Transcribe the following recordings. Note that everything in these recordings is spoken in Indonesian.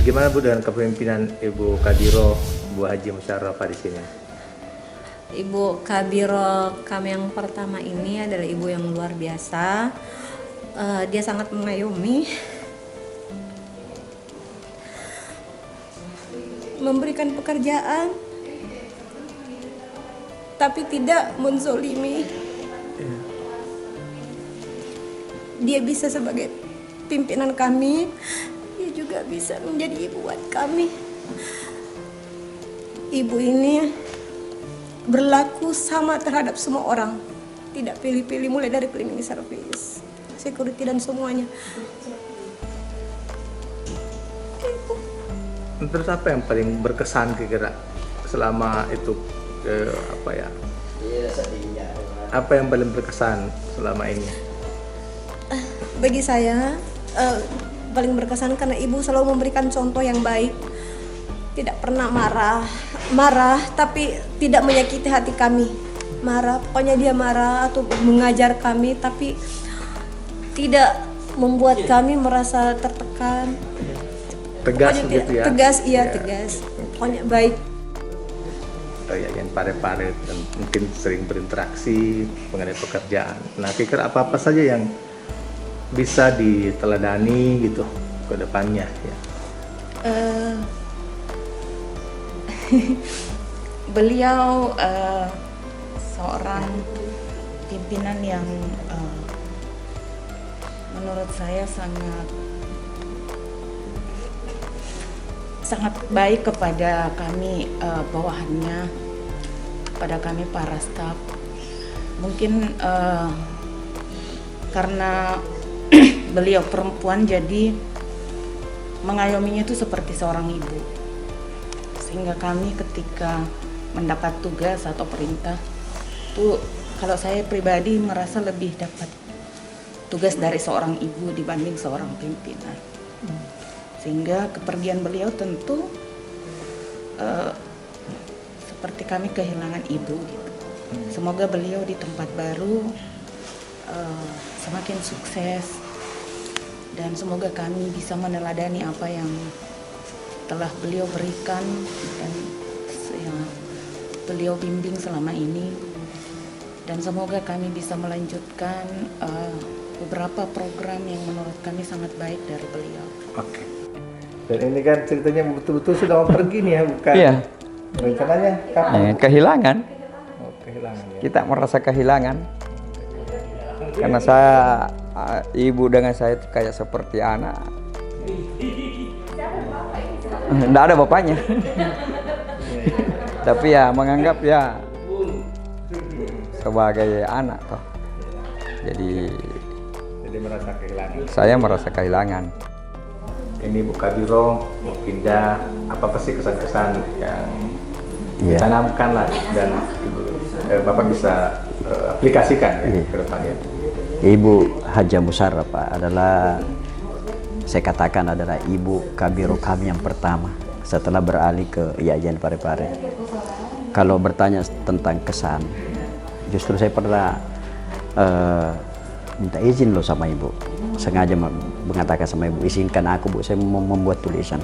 Gimana Bu dengan kepemimpinan Ibu Kadiro, Bu Haji Musyarrafah di sini? Ibu Kabiro kami yang pertama ini adalah ibu yang luar biasa. Dia sangat mengayomi, memberikan pekerjaan, tapi tidak menzolimi. Dia bisa sebagai pimpinan kami, dia juga bisa menjadi ibu buat kami. Ibu ini berlaku sama terhadap semua orang, tidak pilih-pilih, mulai dari cleaning service, security dan semuanya. Terus apa yang paling berkesan kira-kira selama itu apa ya? Apa yang paling berkesan selama ini? Bagi saya paling berkesan karena ibu selalu memberikan contoh yang baik, tidak pernah marah tapi tidak menyakiti hati kami. Pokoknya dia marah atau mengajar kami tapi tidak membuat kami merasa tertekan. Tegas Pokoknya gitu ya? Tegas, tegas. Pokoknya baik. Yang pare-pare dan mungkin sering berinteraksi mengenai pekerjaan. Nah, kira-kira apa-apa saja yang bisa diteladani gitu ke depannya ya? Beliau seorang pimpinan yang menurut saya sangat baik kepada kami bawahannya, kepada kami para staf. Mungkin karena beliau perempuan jadi mengayominya itu seperti seorang ibu, sehingga kami ketika mendapat tugas atau perintah tuh, kalau saya pribadi merasa lebih dapat tugas dari seorang ibu dibanding seorang pimpinan. Sehingga kepergian beliau tentu seperti kami kehilangan ibu gitu. Semoga beliau di tempat baru semakin sukses, dan semoga kami bisa meneladani apa yang telah beliau berikan dan yang beliau bimbing selama ini, dan semoga kami bisa melanjutkan beberapa program yang menurut kami sangat baik dari beliau. Oke. Dan ini kan ceritanya betul-betul sudah mau pergi nih ya, bukan? Iya. Rencananya kapan? Kehilangan. Oh, kehilangan ya. Kita merasa kehilangan. Karena saya, ibu dengan saya itu kayak seperti anak. Nggak ada bapaknya. Tapi ya menganggap ya sebagai anak toh. Jadi merasa kehilangan. Saya merasa kehilangan. Ini Bu Kadiro mau pindah, apa sih kesan-kesan yang ditanamkan lah dan Bapak bisa aplikasikan ya ke depannya? Ibu Haji Musyarrafah adalah, saya katakan adalah ibu Kabiro kami yang pertama setelah beralih ke Yayan Parepare. Kalau bertanya tentang kesan, justru saya pernah minta izin loh sama ibu, sengaja mengatakan sama ibu, izinkan aku Bu, saya mau membuat tulisan.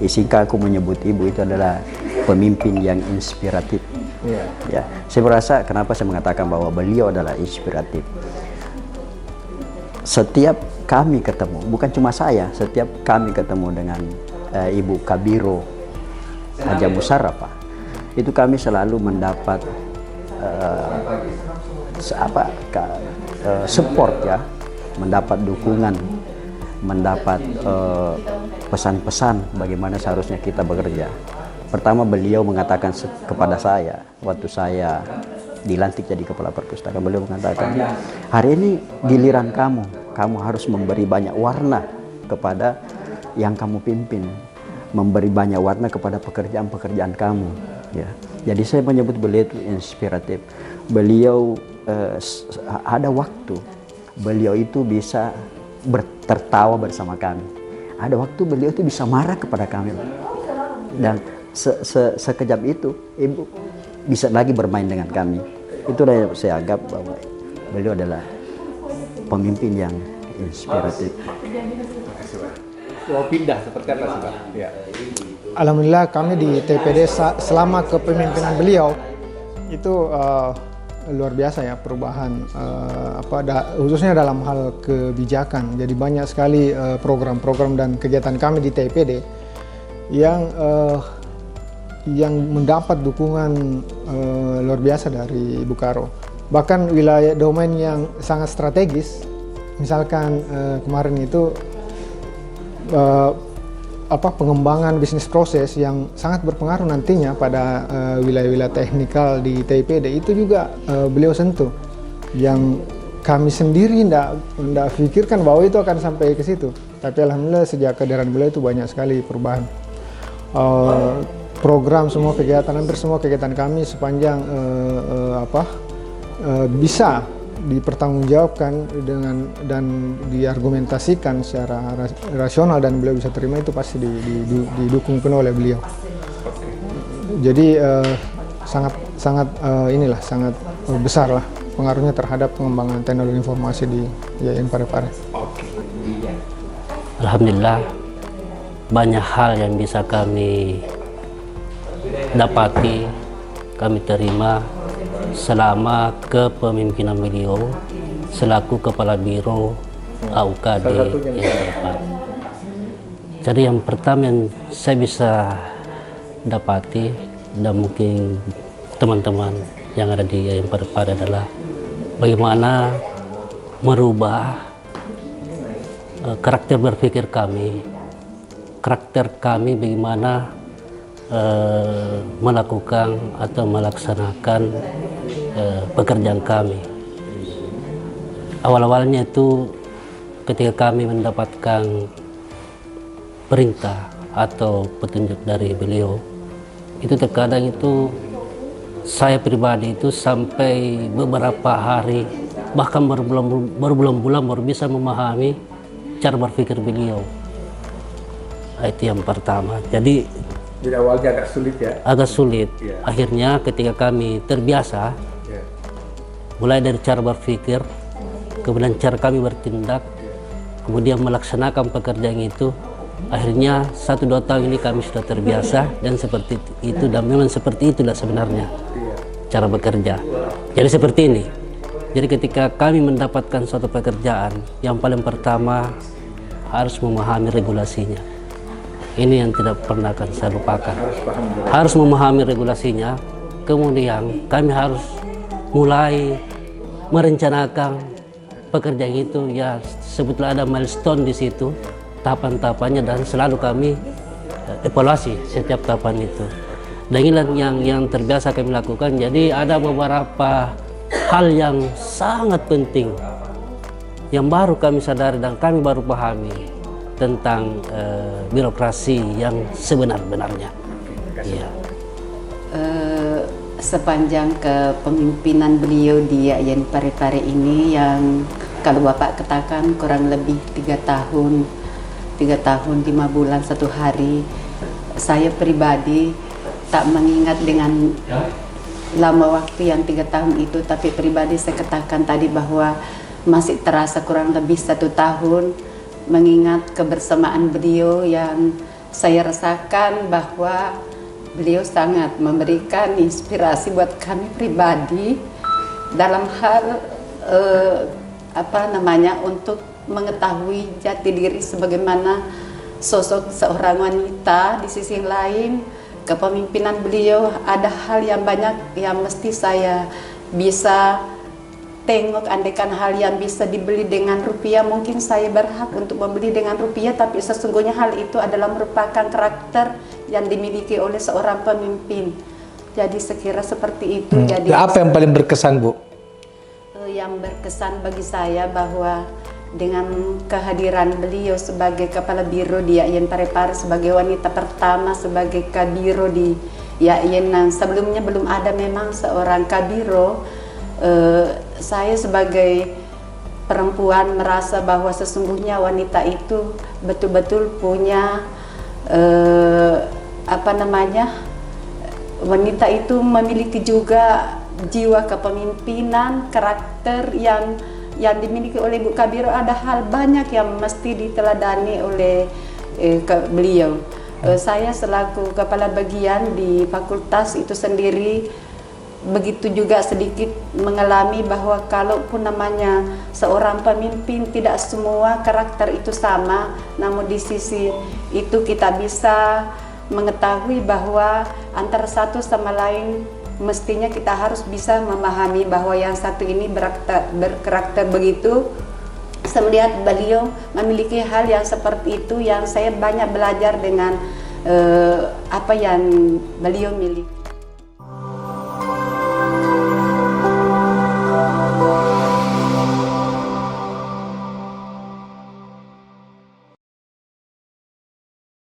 Izinkan aku menyebut ibu itu adalah pemimpin yang inspiratif. Ya, saya merasa kenapa saya mengatakan bahwa beliau adalah inspiratif. Setiap kami ketemu, bukan cuma saya, setiap kami ketemu dengan Ibu Kabiro Haji Musyarrafah, itu kami selalu mendapat support ya, mendapat dukungan, mendapat pesan-pesan bagaimana seharusnya kita bekerja. Pertama beliau mengatakan kepada saya waktu saya dilantik jadi kepala perpustakaan, beliau mengatakan, hari ini giliran kamu harus memberi banyak warna kepada yang kamu pimpin, memberi banyak warna kepada pekerjaan-pekerjaan kamu. Ya, jadi saya menyebut beliau itu inspiratif. Beliau ada waktu beliau itu bisa tertawa bersama kami. Ada waktu beliau itu bisa marah kepada kami. Dan sekejap itu ibu bisa lagi bermain dengan kami. Itulah yang saya anggap bahwa beliau adalah pemimpin yang inspiratif. Terima kasih Pak. mau pindah seperti apa sih Pak? Ya. Alhamdulillah kami di TPD selama kepemimpinan beliau itu luar biasa ya perubahan khususnya dalam hal kebijakan. Jadi banyak sekali program-program dan kegiatan kami di TPD yang mendapat dukungan luar biasa dari Ibu Karo. Bahkan wilayah domain yang sangat strategis, misalkan kemarin itu pengembangan bisnis proses yang sangat berpengaruh nantinya pada wilayah-wilayah teknikal di TPD itu juga beliau sentuh, yang kami sendiri tidak pikirkan bahwa itu akan sampai ke situ. Tapi alhamdulillah sejak kehadiran beliau itu banyak sekali perubahan. Program semua kegiatan, hampir semua kegiatan kami sepanjang bisa dipertanggungjawabkan dan diargumentasikan secara rasional dan beliau bisa terima, itu pasti didukung penuh oleh beliau. Jadi sangat besar lah pengaruhnya terhadap pengembangan teknologi informasi di IAIN Parepare. Alhamdulillah banyak hal yang bisa kami dapati, kami terima selama kepemimpinan beliau selaku Kepala Biro AUKD yang terdepan. Jadi yang pertama yang saya bisa dapati dan mungkin teman-teman yang ada di IAIN Parepare adalah bagaimana merubah karakter berpikir kami, bagaimana melakukan atau melaksanakan pekerjaan kami. Awal-awalnya itu ketika kami mendapatkan perintah atau petunjuk dari beliau, itu terkadang itu saya pribadi itu sampai beberapa hari, bahkan berbulan-bulan baru bisa memahami cara berpikir beliau. Itu yang pertama. Jadi awalnya agak sulit ya? Agak sulit. Yeah. Akhirnya ketika kami terbiasa, mulai dari cara berpikir, kemudian cara kami bertindak, kemudian melaksanakan pekerjaan itu, akhirnya 1-2 tahun ini kami sudah terbiasa dan seperti itu, dan memang seperti itulah sebenarnya cara bekerja. Jadi seperti ini. Jadi ketika kami mendapatkan suatu pekerjaan, yang paling pertama harus memahami regulasinya. Ini yang tidak pernah akan saya lupakan. Harus memahami regulasinya, kemudian kami harus mulai merencanakan pekerjaan itu. Ya, sebetulnya ada milestone di situ, tahapan-tahapannya, dan selalu kami evaluasi setiap tahapan itu. Dan inilah yang terbiasa kami lakukan. Jadi ada beberapa hal yang sangat penting yang baru kami sadari dan kami baru pahami tentang birokrasi yang sebenar-benarnya. Ya. Sepanjang kepemimpinan beliau di IAIN Parepare ini, yang kalau Bapak katakan kurang lebih 3 tahun 5 bulan 1 hari, saya pribadi tak mengingat dengan lama waktu yang 3 tahun itu, tapi pribadi saya katakan tadi bahwa masih terasa kurang lebih 1 tahun, mengingat kebersamaan beliau yang saya rasakan bahwa beliau sangat memberikan inspirasi buat kami pribadi dalam hal untuk mengetahui jati diri sebagaimana sosok seorang wanita. Di sisi lain, kepemimpinan beliau ada hal yang banyak yang mesti saya bisa tengok. Andaikan hal yang bisa dibeli dengan rupiah, mungkin saya berhak untuk membeli dengan rupiah, tapi sesungguhnya hal itu adalah merupakan karakter yang dimiliki oleh seorang pemimpin. Jadi sekira seperti itu. Jadi apa yang paling berkesan, Bu? Yang berkesan bagi saya bahwa dengan kehadiran beliau sebagai Kepala Biro di IAIN Parepare, sebagai wanita pertama sebagai Kabiro di IAIN, sebelumnya belum ada memang seorang Kabiro. Saya sebagai perempuan merasa bahwa sesungguhnya wanita itu betul-betul punya wanita itu memiliki juga jiwa kepemimpinan, karakter yang dimiliki oleh Ibu Kabiro. Ada hal banyak yang mesti diteladani oleh beliau. Saya selaku kepala bagian di fakultas itu sendiri begitu juga sedikit mengalami bahwa kalaupun namanya seorang pemimpin tidak semua karakter itu sama, namun di sisi itu kita bisa mengetahui bahwa antara satu sama lain mestinya kita harus bisa memahami bahwa yang satu ini berkarakter begitu. Saya melihat beliau memiliki hal yang seperti itu yang saya banyak belajar dengan apa yang beliau miliki.